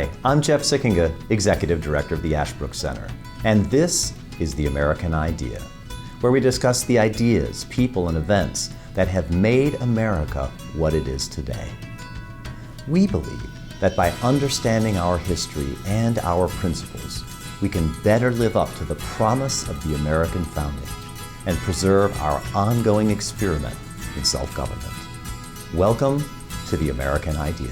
Hi, I'm Jeff Sikkenga, Executive Director of the Ashbrook Center, and this is The American Idea, where we discuss the ideas, people, and events that have made America what it is today. We believe that by understanding our history and our principles, we can better live up to the promise of the American founding and preserve our ongoing experiment in self-government. Welcome to The American Idea.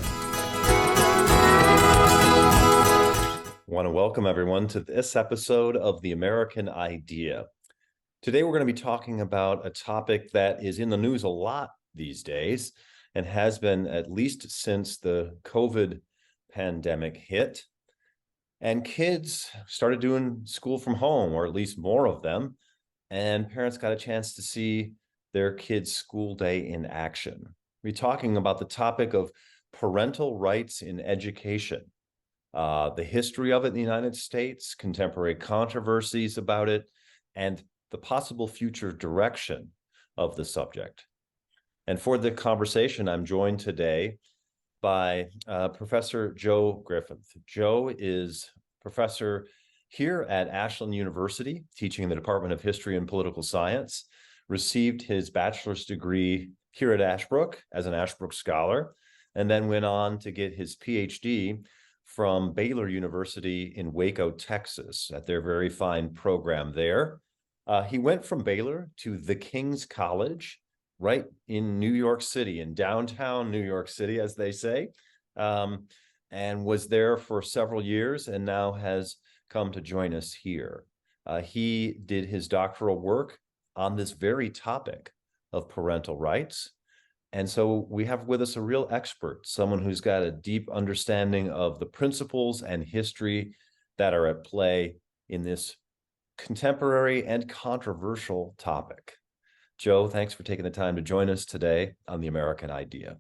I want to welcome everyone to this episode of The American Idea. Today we're going to be talking about a topic that is in the news a lot these days and has been at least since the COVID pandemic hit. And kids started doing school from home, or at least more of them, and parents got a chance to see their kids' school day in action. We're talking about the topic of parental rights in education. The history of it in the United States, contemporary controversies about it, and the possible future direction of the subject. And for the conversation, I'm joined today by Professor Joe Griffith. Joe is professor here at Ashland University, teaching in the Department of History and Political Science, received his bachelor's degree here at Ashbrook as an Ashbrook Scholar, and then went on to get his PhD from Baylor University in Waco, Texas, at their very fine program there. He went from Baylor to the King's College, right in New York City, in downtown New York City, as they say, and was there for several years and now has come to join us here. He did his doctoral work on this very topic of parental rights. And so we have with us a real expert, someone who's got a deep understanding of the principles and history that are at play in this contemporary and controversial topic. Joe, thanks for taking the time to join us today on The American Idea.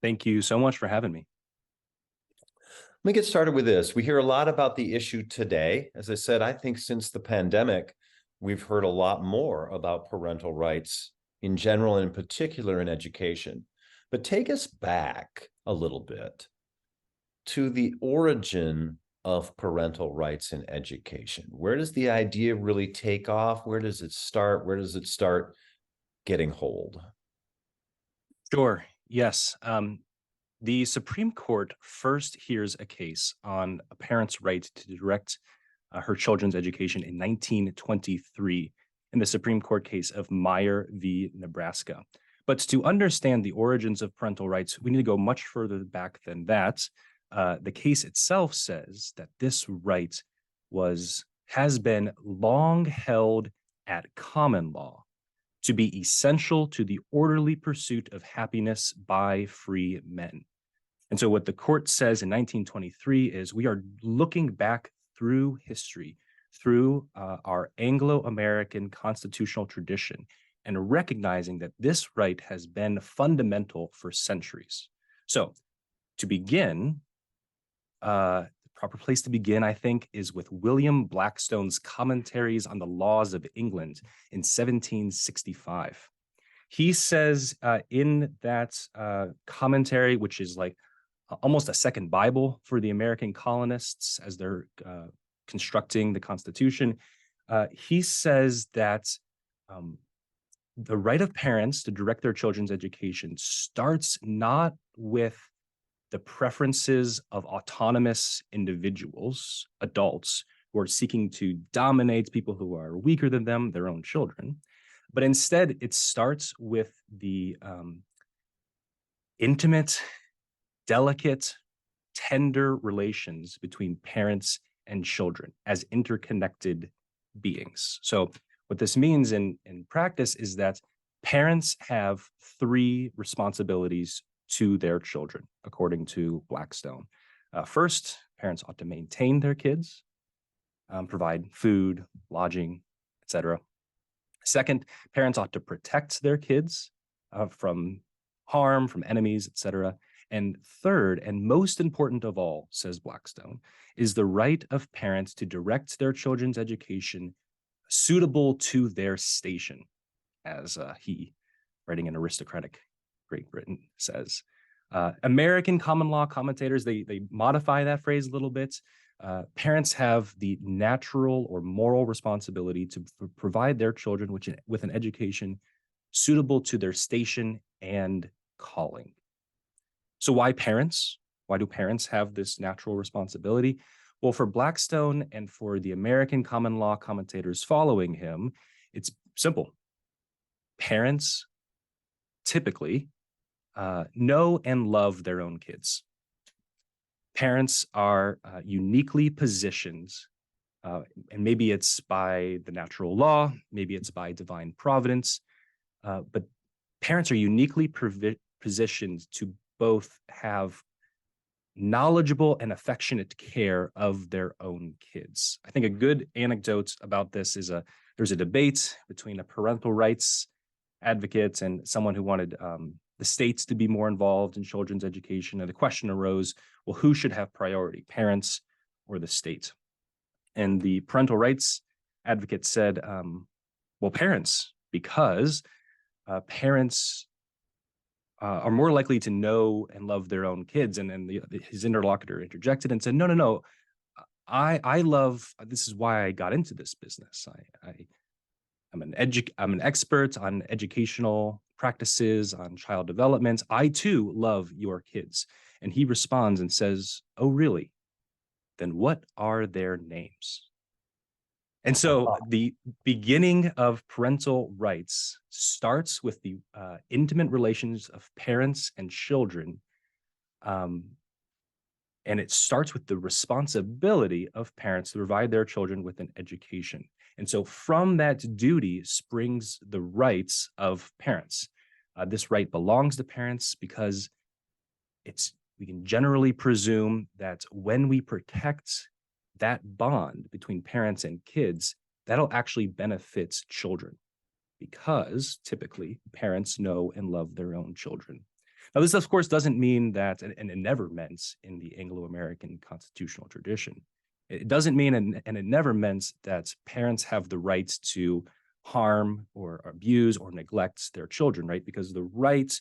Thank you so much for having me. Let me get started with this. We hear a lot about the issue today. As I said, I think since the pandemic, we've heard a lot more about parental rights in general and in particular in education. But take us back a little bit to the origin of parental rights in education. Where does the idea really take off? Where does it start? Where does it start getting hold? Sure. Yes. The Supreme Court first hears a case on a parent's right to direct her children's education in 1923 in the Supreme Court case of Meyer v. Nebraska. But to understand the origins of parental rights, we need to go much further back than that. The case itself says that this right has been long held at common law to be essential to the orderly pursuit of happiness by free men. And so what the court says in 1923 is we are looking back through history, through our Anglo-American constitutional tradition, and recognizing that this right has been fundamental for centuries. So to begin, the proper place to begin, I think, is with William Blackstone's commentaries on the laws of England in 1765. He says in that commentary, which is like almost a second Bible for the American colonists as they're constructing the Constitution, he says that the right of parents to direct their children's education starts not with the preferences of autonomous individuals, adults, who are seeking to dominate people who are weaker than them, their own children, but instead it starts with the intimate, delicate, tender relations between parents and children as interconnected beings. So what this means in practice is that parents have three responsibilities to their children, according to Blackstone. First, parents ought to maintain their kids, provide food, lodging, etc. Second, parents ought to protect their kids from harm, from enemies, etc. And third, and most important of all, says Blackstone, is the right of parents to direct their children's education suitable to their station, as he, writing in aristocratic Great Britain, says. American common law commentators, they modify that phrase a little bit. Parents have the natural or moral responsibility to provide their children with an education suitable to their station and calling. So why parents? Why do parents have this natural responsibility? Well, for Blackstone and for the American common law commentators following him, it's simple. Parents typically know and love their own kids. Parents are uniquely positioned, and maybe it's by the natural law, maybe it's by divine providence, but parents are uniquely positioned to both have knowledgeable and affectionate care of their own kids. I think a good anecdote about this is there's a debate between a parental rights advocate and someone who wanted the states to be more involved in children's education. And the question arose, well, who should have priority, parents or the state? And the parental rights advocate said, well, parents, because parents are more likely to know and love their own kids. And then his interlocutor interjected and said, no, I love, this is why I got into this business. I'm an expert on educational practices, on child development. I too love your kids. And he responds and says, oh, really? Then what are their names? And so the beginning of parental rights starts with the intimate relations of parents and children. And it starts with the responsibility of parents to provide their children with an education. And so from that duty springs the rights of parents. This right belongs to parents because we can generally presume that when we protect that bond between parents and kids, that'll actually benefit children because typically parents know and love their own children. Now, this, of course, doesn't mean that, and it never meant in the Anglo-American constitutional tradition, it doesn't mean, and it never meant that parents have the right to harm or abuse or neglect their children, right? Because the right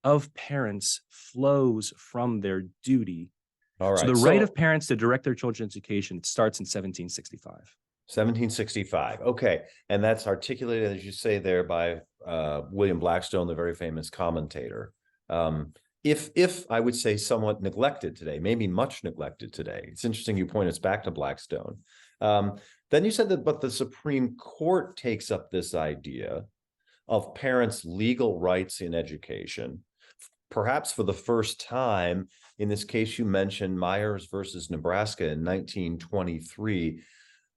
of parents flows from their duty. All right. So the right of parents to direct their children's education starts in 1765. 1765. Okay. And that's articulated, as you say there, by William Blackstone, the very famous commentator. If I would say somewhat neglected today, maybe much neglected today. It's interesting you point us back to Blackstone. Then you said that, but the Supreme Court takes up this idea of parents' legal rights in education, perhaps for the first time. In this case, you mentioned Myers versus Nebraska in 1923.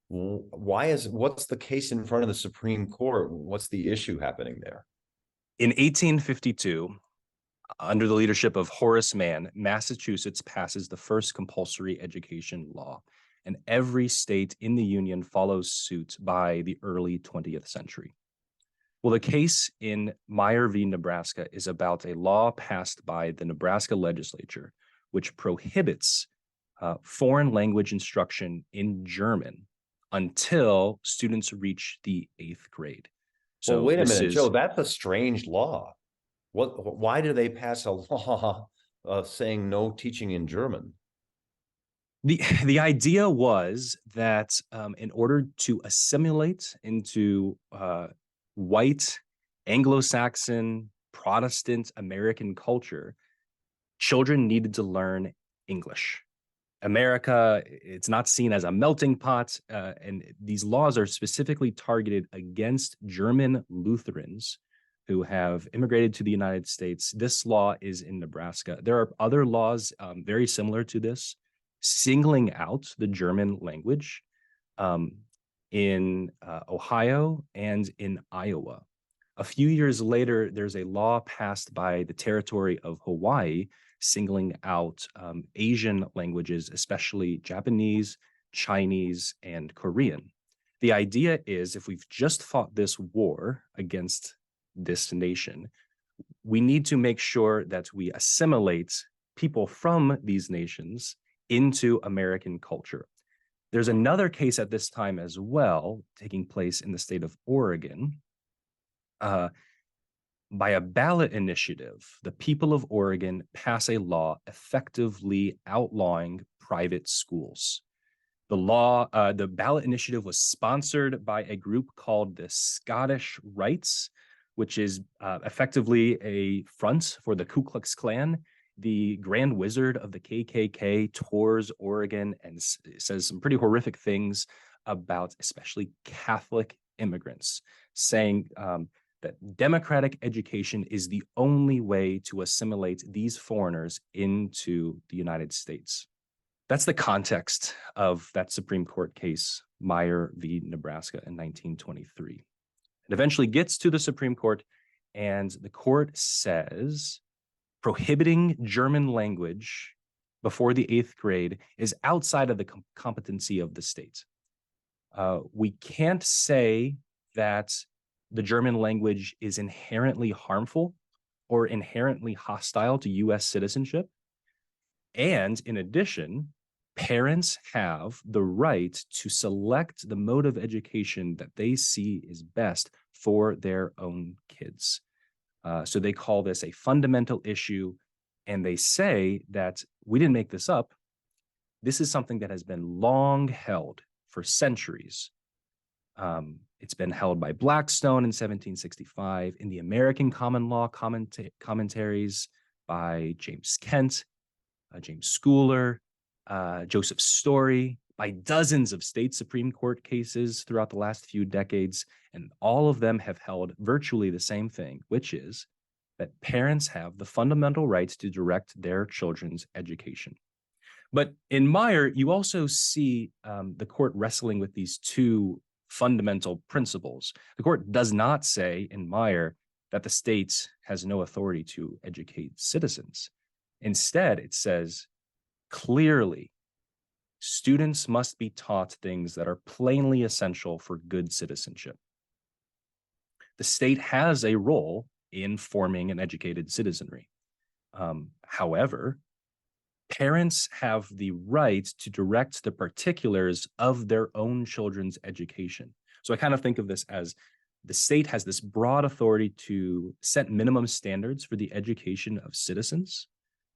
What's the case in front of the Supreme Court? What's the issue happening there? In 1852, under the leadership of Horace Mann, Massachusetts passes the first compulsory education law, and every state in the Union follows suit by the early 20th century. Well, the case in Meyer v. Nebraska is about a law passed by the Nebraska legislature, which prohibits foreign language instruction in German until students reach the 8th grade. So well, wait a minute, Joe, that's a strange law. Why do they pass a law saying no teaching in German? The idea was that in order to assimilate into white, Anglo-Saxon, Protestant American culture, children needed to learn English. America, it's not seen as a melting pot, and these laws are specifically targeted against German Lutherans who have immigrated to the United States. This law is in Nebraska. There are other laws very similar to this, singling out the German language in Ohio and in Iowa. A few years later, there's a law passed by the territory of Hawaii singling out Asian languages, especially Japanese, Chinese, and Korean. The idea is if we've just fought this war against this nation, we need to make sure that we assimilate people from these nations into American culture. There's another case at this time as well, taking place in the state of Oregon. By a ballot initiative, the people of Oregon pass a law effectively outlawing private schools. The ballot initiative was sponsored by a group called the Scottish Rites, which is effectively a front for the Ku Klux Klan. The Grand Wizard of the KKK tours Oregon and says some pretty horrific things about especially Catholic immigrants, saying that democratic education is the only way to assimilate these foreigners into the United States. That's the context of that Supreme Court case, Meyer v. Nebraska in 1923. It eventually gets to the Supreme Court, and the court says prohibiting German language before the 8th grade is outside of the competency of the state. We can't say that the German language is inherently harmful or inherently hostile to U.S. citizenship. And in addition, parents have the right to select the mode of education that they see is best for their own kids. So they call this a fundamental issue, and they say that we didn't make this up. This is something that has been long held for centuries. It's been held by Blackstone in 1765, in the American Common Law commentaries by James Kent, James Schooler, Joseph Story, by dozens of state Supreme Court cases throughout the last few decades, and all of them have held virtually the same thing, which is that parents have the fundamental rights to direct their children's education. But in Meyer, you also see the court wrestling with these two fundamental principles. The court does not say in Meyer that the state has no authority to educate citizens. Instead, it says clearly, students must be taught things that are plainly essential for good citizenship. The state has a role in forming an educated citizenry. However, parents have the right to direct the particulars of their own children's education. So I kind of think of this as the state has this broad authority to set minimum standards for the education of citizens.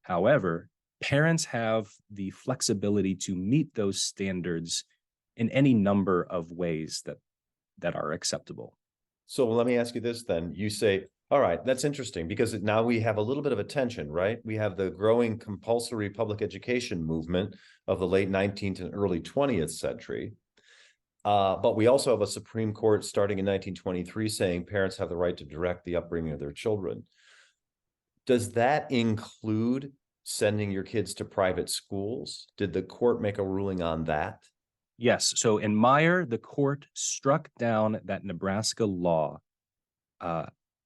However, parents have the flexibility to meet those standards in any number of ways that are acceptable. So let me ask you this then. You say, all right, that's interesting, because now we have a little bit of a tension, right? We have the growing compulsory public education movement of the late 19th and early 20th century. But we also have a Supreme Court starting in 1923 saying parents have the right to direct the upbringing of their children. Does that include sending your kids to private schools? Did the court make a ruling on that? Yes. So in Meyer, the court struck down that Nebraska law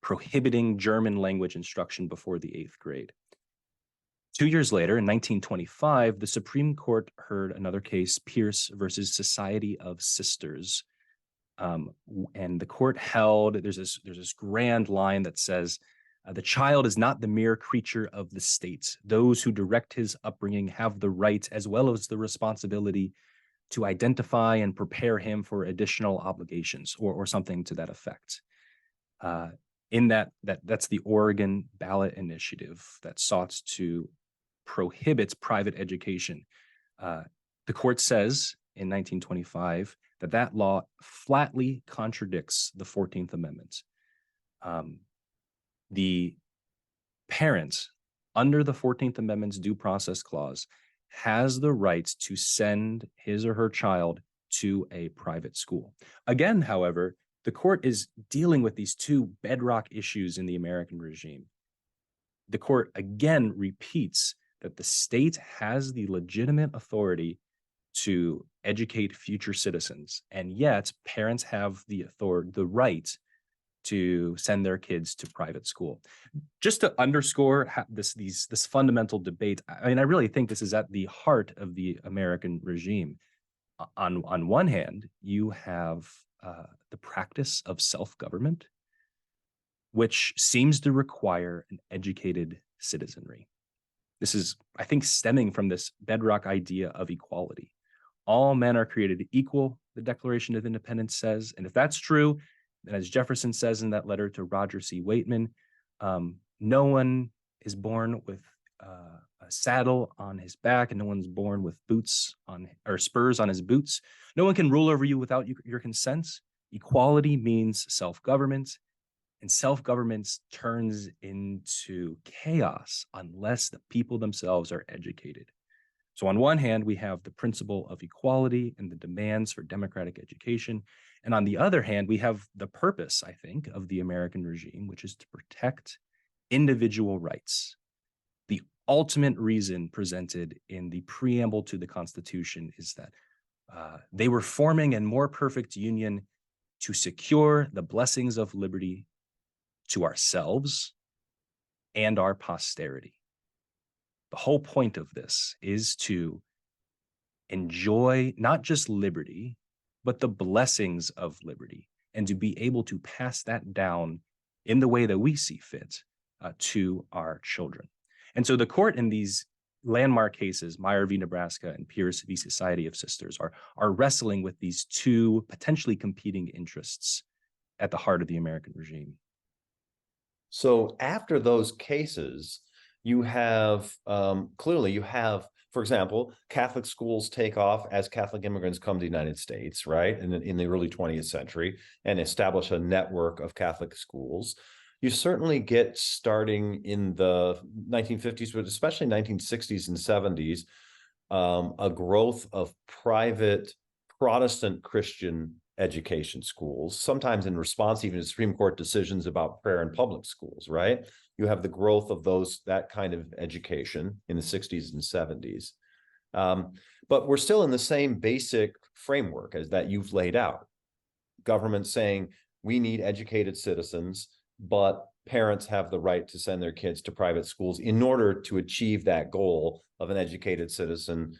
prohibiting German language instruction before the 8th grade. 2 years later, in 1925, the Supreme Court heard another case, Pierce versus Society of Sisters. And the court held, there's this grand line that says, the child is not the mere creature of the state. Those who direct his upbringing have the right as well as the responsibility to identify and prepare him for additional obligations, or something to that effect. That's the Oregon ballot initiative that sought to prohibit private education. The court says in 1925 that law flatly contradicts the 14th Amendment. The parent, under the 14th Amendment's due process clause, has the right to send his or her child to a private school. Again, however, the court is dealing with these two bedrock issues in the American regime. The court again repeats that the state has the legitimate authority to educate future citizens, and yet parents have the right to send their kids to private school. Just to underscore this fundamental debate, I mean, I really think this is at the heart of the American regime. On one hand, you have the practice of self-government, which seems to require an educated citizenry. This is, I think, stemming from this bedrock idea of equality. All men are created equal, the Declaration of Independence says. And if that's true, then as Jefferson says in that letter to Roger C. Waitman, No one is born with a saddle on his back, and no one's born with boots on or spurs on his boots. No one can rule over you without your consent. Equality means self-government, and self-government turns into chaos unless the people themselves are educated. So on one hand, we have the principle of equality and the demands for democratic education. And on the other hand, we have the purpose, I think, of the American regime, which is to protect individual rights. The ultimate reason presented in the preamble to the Constitution is that they were forming a more perfect union to secure the blessings of liberty to ourselves and our posterity. The whole point of this is to enjoy not just liberty, but the blessings of liberty, and to be able to pass that down in the way that we see fit to our children. And so the court in these landmark cases, Meyer v. Nebraska and Pierce v. Society of Sisters, are wrestling with these two potentially competing interests at the heart of the American regime. So after those cases, you have clearly you have, for example, Catholic schools take off as Catholic immigrants come to the United States, right? In the early 20th century, and establish a network of Catholic schools. You certainly get, starting in the 1950s, but especially 1960s and 70s, a growth of private Protestant Christian education schools, sometimes in response even to Supreme Court decisions about prayer in public schools, right? You have the growth of that kind of education in the 60s and 70s. But we're still in the same basic framework as that you've laid out. Government saying we need educated citizens, but parents have the right to send their kids to private schools in order to achieve that goal of an educated citizen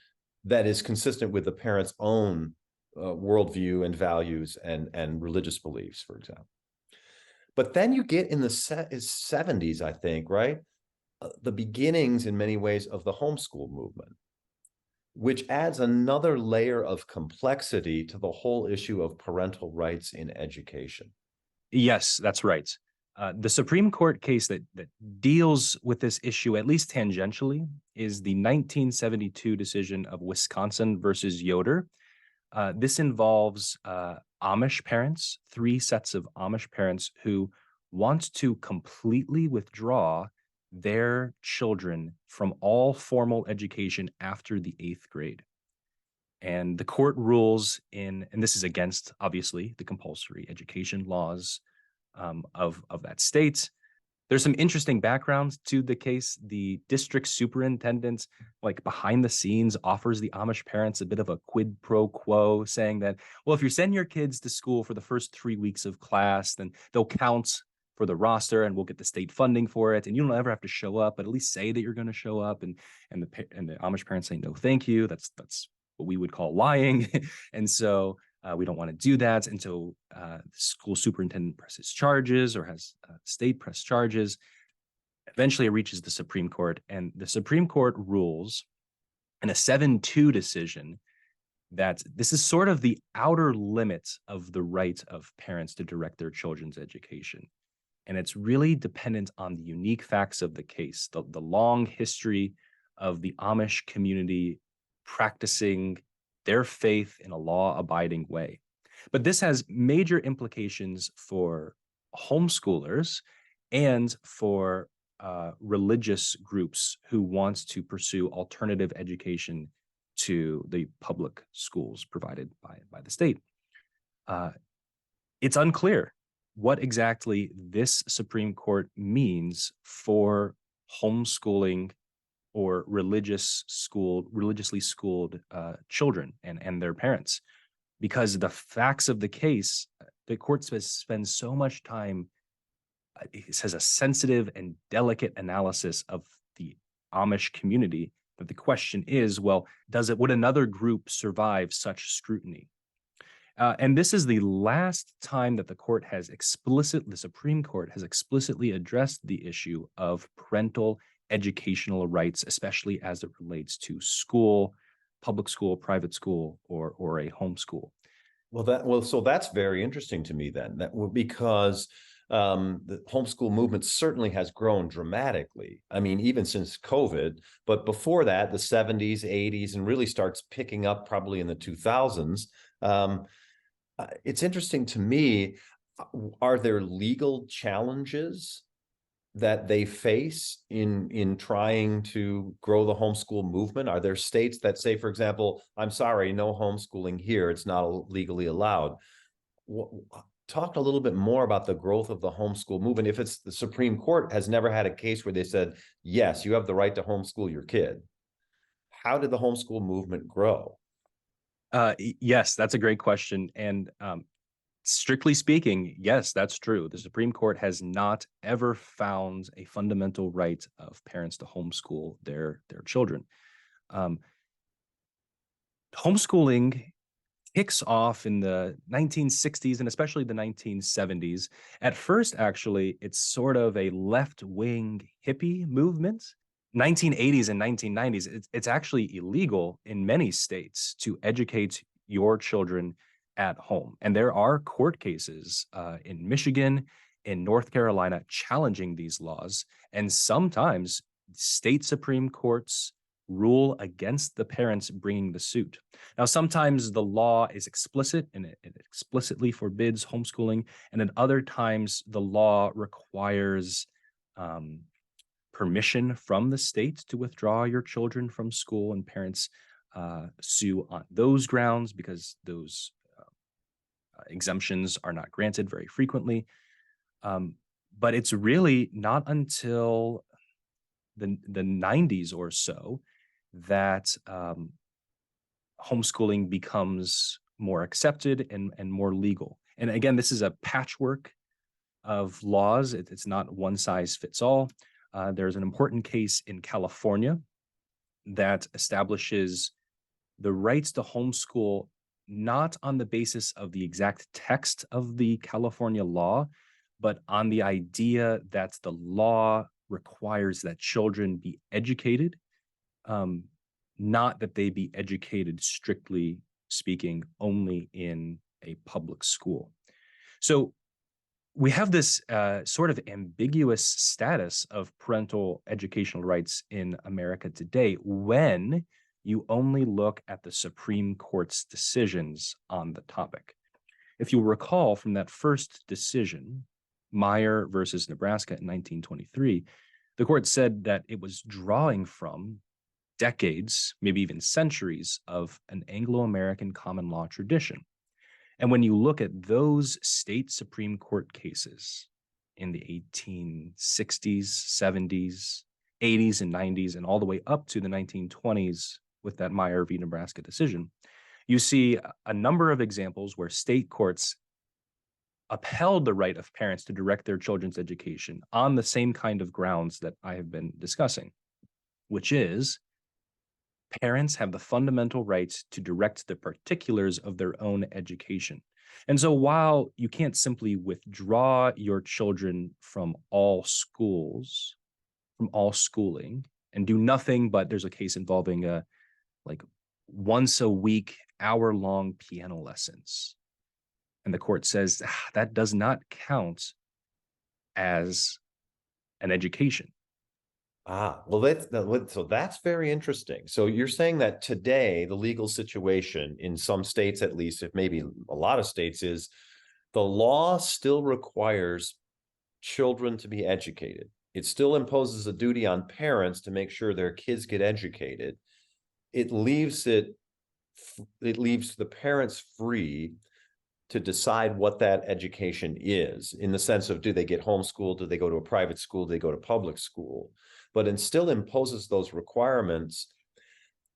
that is consistent with the parent's own worldview and values and religious beliefs, for example. But then you get in the 70s, I think, right? The beginnings in many ways of the homeschool movement, which adds another layer of complexity to the whole issue of parental rights in education. Yes, that's right. The Supreme Court case that deals with this issue, at least tangentially, is the 1972 decision of Wisconsin versus Yoder. This involves Amish parents, 3 sets of Amish parents who want to completely withdraw their children from all formal education after the 8th grade. And the court rules and this is against, obviously, the compulsory education laws of that state. There's some interesting background to the case. The district superintendent, like behind the scenes, offers the Amish parents a bit of a quid pro quo, saying that, well, if you send your kids to school for the first 3 weeks of class, then they'll count for the roster and we'll get the state funding for it. And you don't ever have to show up, but at least say that you're going to show up. And the Amish parents say, no, thank you. That's what we would call lying. And so we don't want to do that. And so the school superintendent presses charges or has state press charges. Eventually, it reaches the Supreme Court, and the Supreme Court rules in a 7-2 decision that this is sort of the outer limit of the right of parents to direct their children's education. And it's really dependent on the unique facts of the case, the long history of the Amish community practicing their faith in a law-abiding way. But this has major implications for homeschoolers and for religious groups who want to pursue alternative education to the public schools provided by the state. It's unclear what exactly this Supreme Court means for homeschooling or religiously schooled children and their parents, because the facts of the case, the court spends so much time. It has a sensitive and delicate analysis of the Amish community. But the question is, well, would another group survive such scrutiny? And this is the last time that the Supreme Court has explicitly addressed the issue of parental educational rights, especially as it relates to school, public school, private school, or a homeschool. So that's very interesting to me then, because The homeschool movement certainly has grown dramatically. I mean, even since COVID, but before that, the 70s, 80s, and really starts picking up probably in the 2000s. It's interesting to me, are there legal challenges that they face in trying to grow the homeschool movement? Are there states that say, for example, I'm sorry, no homeschooling here, it's not legally allowed? Talk a little bit more about the growth of the homeschool movement. If it's the Supreme Court has never had a case where they said, yes, you have the right to homeschool your kid. How did the homeschool movement grow? Yes, that's a great question. And strictly speaking, yes, that's true. The Supreme Court has not ever found a fundamental right of parents to homeschool their children. Homeschooling kicks off in the 1960s and especially the 1970s. At first, actually, it's sort of a left-wing hippie movement. 1980s and 1990s, it's actually illegal in many states to educate your children at home. And there are court cases in Michigan, in North Carolina, challenging these laws. And sometimes state Supreme Courts rule against the parents bringing the suit. Now, sometimes the law is explicit and it explicitly forbids homeschooling. And at other times, the law requires permission from the state to withdraw your children from school, and parents sue on those grounds because those exemptions are not granted very frequently. But it's really not until the 90s or so that homeschooling becomes more accepted and more legal. And again, this is a patchwork of laws. It's not one size fits all. There's an important case in California that establishes the rights to homeschool not on the basis of the exact text of the California law, but on the idea that the law requires that children be educated, not that they be educated, strictly speaking, only in a public school. So we have this sort of ambiguous status of parental educational rights in America today when you only look at the Supreme Court's decisions on the topic. If you'll recall from that first decision, Meyer versus Nebraska in 1923, the court said that it was drawing from decades, maybe even centuries, of an Anglo-American common law tradition. And when you look at those state Supreme Court cases in the 1860s, 70s, 80s, and 90s, and all the way up to the 1920s with that Meyer v. Nebraska decision, you see a number of examples where state courts upheld the right of parents to direct their children's education on the same kind of grounds that I have been discussing, which is parents have the fundamental right to direct the particulars of their own education. And so while you can't simply withdraw your children from all schools, from all schooling, and do nothing but there's a case involving like once a week, hour-long piano lessons. And the court says that does not count as an education. Well, so that's very interesting. So you're saying that today, the legal situation in some states, at least, if maybe a lot of states, is the law still requires children to be educated. It still imposes a duty on parents to make sure their kids get educated. It leaves the parents free to decide what that education is, in the sense of, do they get homeschooled? Do they go to a private school? Do they go to public school? But it still imposes those requirements.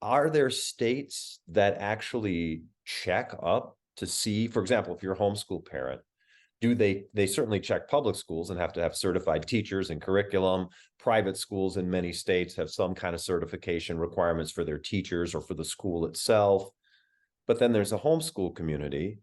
Are there states that actually check up to see, for example, if you're a homeschool parent, they certainly check public schools and have to have certified teachers and curriculum. Private schools in many states have some kind of certification requirements for their teachers or for the school itself. But then there's a homeschool community.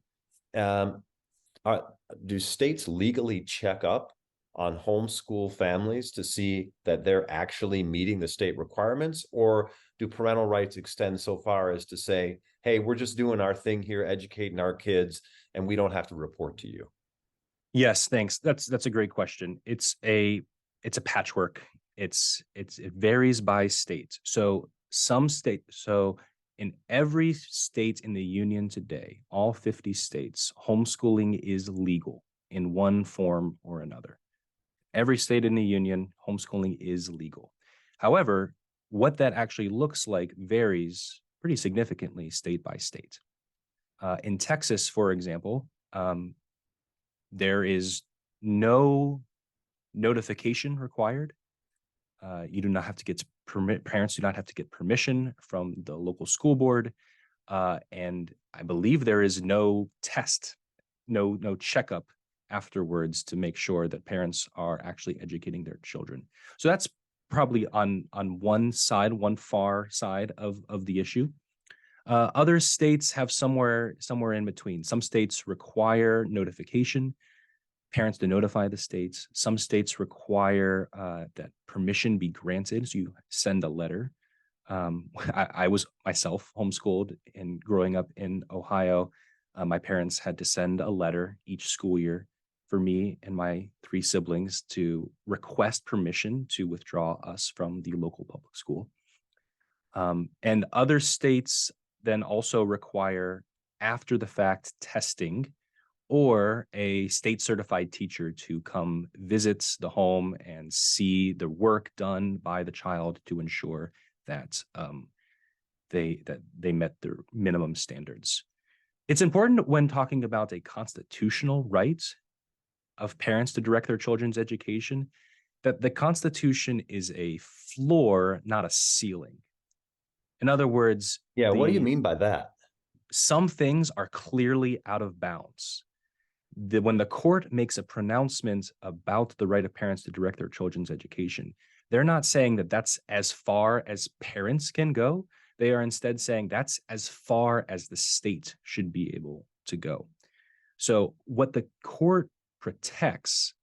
Do states legally check up on homeschool families to see that they're actually meeting the state requirements? Or do parental rights extend so far as to say, hey, we're just doing our thing here, educating our kids, and we don't have to report to you? Yes, thanks. That's a great question. It's a patchwork. It varies by state. So in every state in the union today, all 50 states, homeschooling is legal in one form or another. Every state in the union, homeschooling is legal. However, what that actually looks like varies pretty significantly state by state. In Texas, for example, there is no notification required. You do not have to get parents do not have to get permission from the local school board. And I believe there is no test, no checkup afterwards to make sure that parents are actually educating their children. So that's probably on one side, one far side of the issue. Other states have somewhere in between. Some states require notification, parents to notify the states. Some states require that permission be granted. So you send a letter. I was myself homeschooled, and growing up in Ohio, my parents had to send a letter each school year for me and my three siblings to request permission to withdraw us from the local public school. And other states then also require after the fact testing or a state certified teacher to come visit the home and see the work done by the child to ensure that they met their minimum standards. It's important when talking about a constitutional right of parents to direct their children's education that the Constitution is a floor, not a ceiling. In other words, Yeah, what do you mean by that? some things are clearly out of bounds. When the court makes a pronouncement about the right of parents to direct their children's education, they're not saying that that's as far as parents can go. They are instead saying that's as far as the state should be able to go. So what the court protects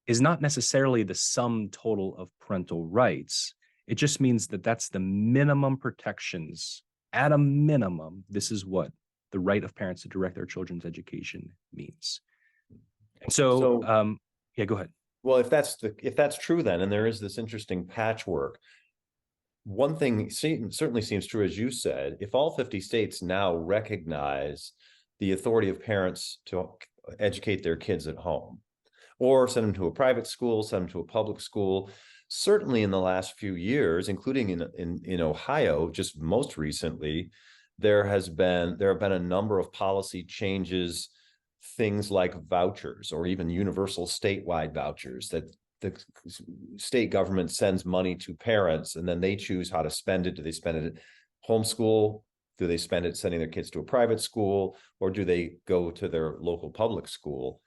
is not necessarily the sum total of parental rights. It just means that that's the minimum protections. At a minimum, this is what the right of parents to direct their children's education means. And so, yeah, go ahead. Well, if that's true, then, and there is this interesting patchwork, one thing certainly seems true, as you said, if all 50 states now recognize the authority of parents to educate their kids at home, or send them to a private school, send them to a public school. Certainly in the last few years, including in Ohio, just most recently, there have been a number of policy changes, things like vouchers or even universal statewide vouchers that the state government sends money to parents and then they choose how to spend it. Do they spend it at homeschool? Do they spend it sending their kids to a private school, or do they go to their local public school?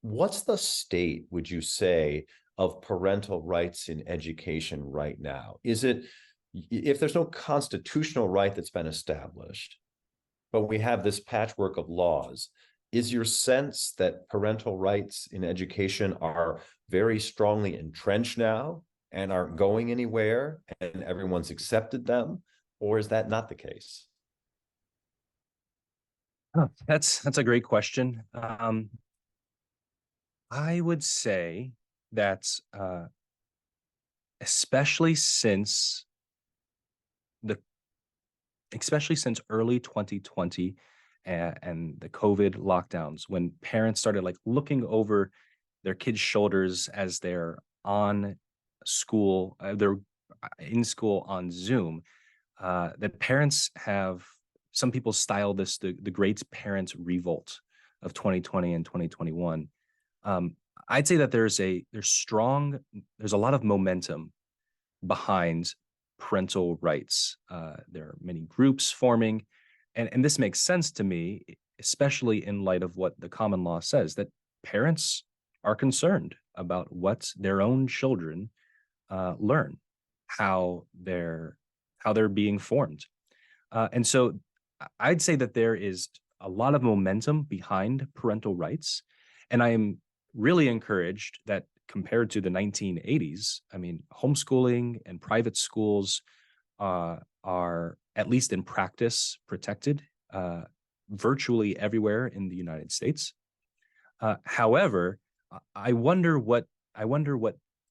What's the state, would you say, of parental rights in education right now? Is it, if there's no constitutional right that's been established, but we have this patchwork of laws, is your sense that parental rights in education are very strongly entrenched now and aren't going anywhere and everyone's accepted them? Or is that not the case? That's a great question. I would say that especially since early 2020 and the COVID lockdowns, when parents started like looking over their kids' shoulders as they're on school, they're in school on Zoom, that parents have, some people style this the great parent revolt of 2020 and 2021. I'd say that there's a lot of momentum behind parental rights. There are many groups forming, and this makes sense to me, especially in light of what the common law says, that parents are concerned about what their own children learn, how they're being formed. And so I'd say that there is a lot of momentum behind parental rights. And I am really encouraged that compared to the 1980s, I mean, homeschooling and private schools are, at least in practice, protected virtually everywhere in the United States. However, I wonder what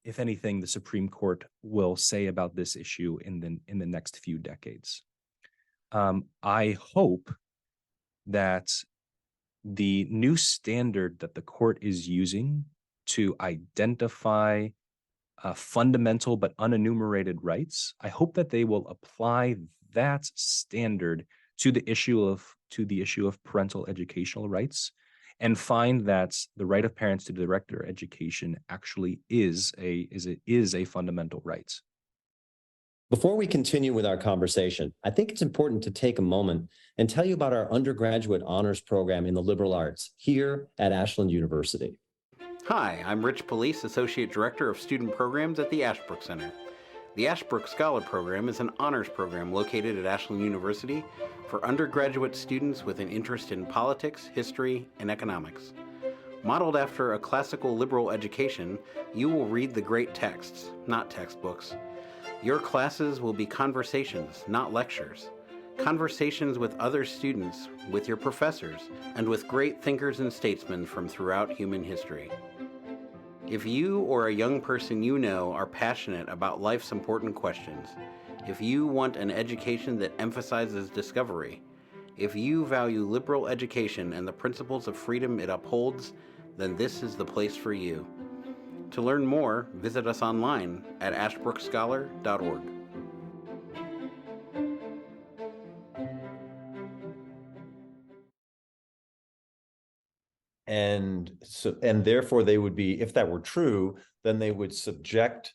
if anything, the Supreme Court will say about this issue in the next few decades. I hope that the new standard that the court is using to identify fundamental but unenumerated rights, I hope that they will apply that standard to the issue of parental educational rights, and find that the right of parents to direct their education actually is a fundamental right. Before we continue with our conversation, I think it's important to take a moment and tell you about our undergraduate honors program in the liberal arts here at Ashland University. Hi, I'm Rich Police, Associate Director of Student Programs at the Ashbrook Center. The Ashbrook Scholar Program is an honors program located at Ashland University for undergraduate students with an interest in politics, history, and economics. Modeled after a classical liberal education, you will read the great texts, not textbooks. Your classes will be conversations, not lectures. Conversations with other students, with your professors, and with great thinkers and statesmen from throughout human history. If you or a young person you know are passionate about life's important questions, if you want an education that emphasizes discovery, if you value liberal education and the principles of freedom it upholds, then this is the place for you. To learn more, visit us online at ashbrookscholar.org. And therefore they would be, if that were true, then they would subject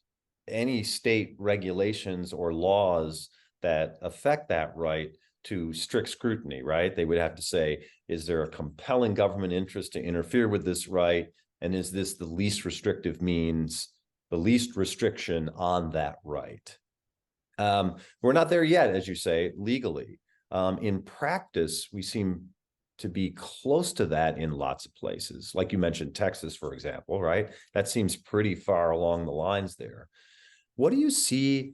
any state regulations or laws that affect that right to strict scrutiny, right? They would have to say, is there a compelling government interest to interfere with this right? And is this the least restrictive means, the least restriction on that right? We're not there yet, as you say, legally. In practice, we seem to be close to that in lots of places. Like you mentioned, Texas, for example, right? That seems pretty far along the lines there. What do you see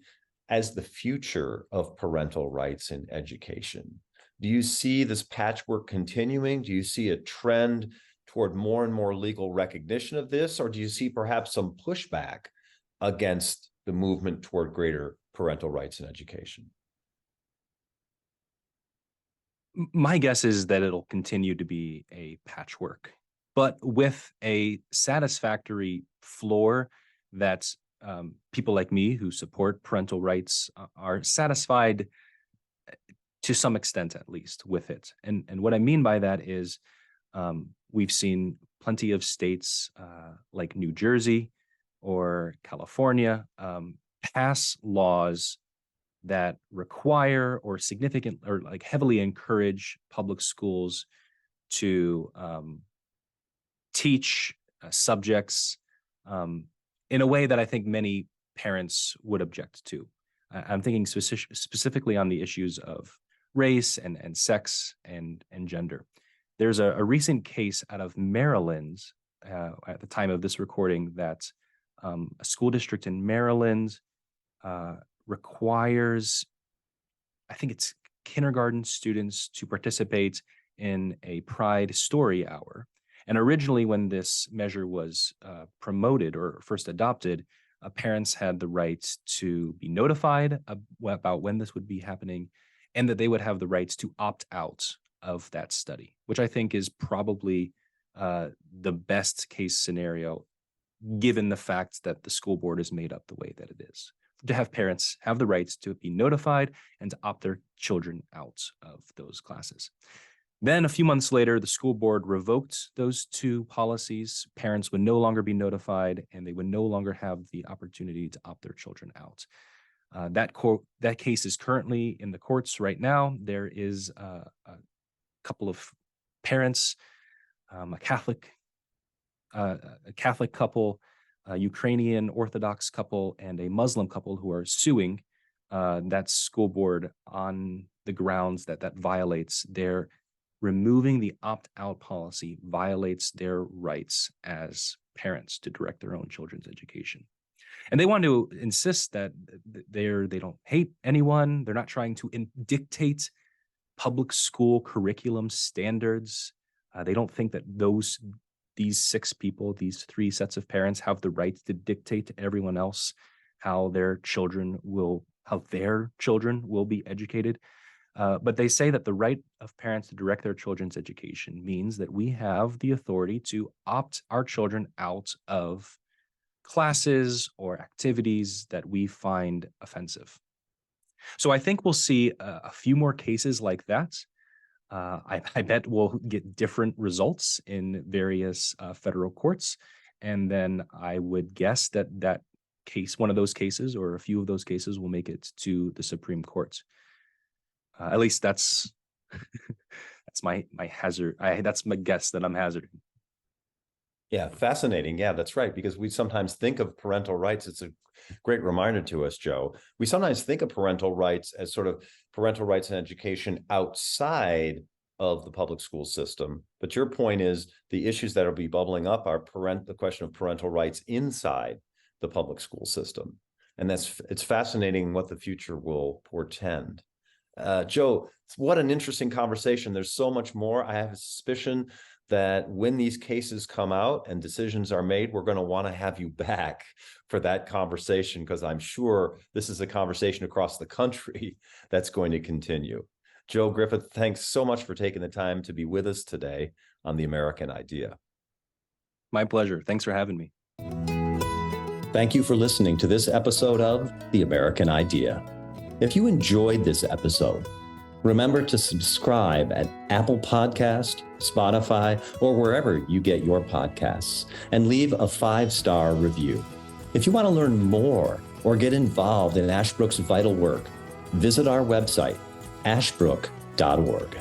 as the future of parental rights in education? Do you see this patchwork continuing? Do you see a trend toward more and more legal recognition of this? Or do you see perhaps some pushback against the movement toward greater parental rights in education? My guess is that it'll continue to be a patchwork, but with a satisfactory floor that people like me who support parental rights are satisfied to some extent, at least, with it. And what I mean by that is we've seen plenty of states like New Jersey or California pass laws that require or significant or like heavily encourage public schools to teach subjects in a way that I think many parents would object to. I'm thinking specifically on the issues of race and sex and gender. There's a recent case out of Maryland at the time of this recording that a school district in Maryland requires, I think it's kindergarten students to participate in a Pride Story Hour. And originally, when this measure was promoted or first adopted, parents had the right to be notified about when this would be happening, and that they would have the rights to opt out of that study, which I think is probably the best case scenario, given the fact that the school board is made up the way that it is. To have parents have the rights to be notified and to opt their children out of those classes. Then a few months later, the school board revoked those two policies. Parents would no longer be notified, and they would no longer have the opportunity to opt their children out. That case is currently in the courts right now. There is a couple of parents, a Catholic couple, a Ukrainian Orthodox couple, and a Muslim couple who are suing that school board on the grounds that violates their removing the opt-out policy violates their rights as parents to direct their own children's education. And they want to insist that they don't hate anyone. They're not trying to dictate public school curriculum standards. They don't think that those these six people, these three sets of parents, have the right to dictate to everyone else how their children will be educated. But they say that the right of parents to direct their children's education means that we have the authority to opt our children out of classes or activities that we find offensive. So I think we'll see a few more cases like that. I bet we'll get different results in various federal courts. And then I would guess that one of those cases or a few of those cases will make it to the Supreme Court. At least that's my hazard. That's my guess that I'm hazarding. Yeah, fascinating. Yeah, that's right. Because we sometimes think of parental rights. It's a great reminder to us, Joe. We sometimes think of parental rights as sort of parental rights and education outside of the public school system. But your point is the issues that will be bubbling up are the question of parental rights inside the public school system. And it's fascinating what the future will portend. Joe, what an interesting conversation. There's so much more. I have a suspicion that when these cases come out and decisions are made, we're going to want to have you back for that conversation, because I'm sure this is a conversation across the country that's going to continue. Joe Griffith, thanks so much for taking the time to be with us today on The American Idea. My pleasure. Thanks for having me. Thank you for listening to this episode of The American Idea. If you enjoyed this episode, remember to subscribe at Apple Podcast, Spotify, or wherever you get your podcasts, and leave a 5-star review. If you want to learn more or get involved in Ashbrook's vital work, visit our website, ashbrook.org.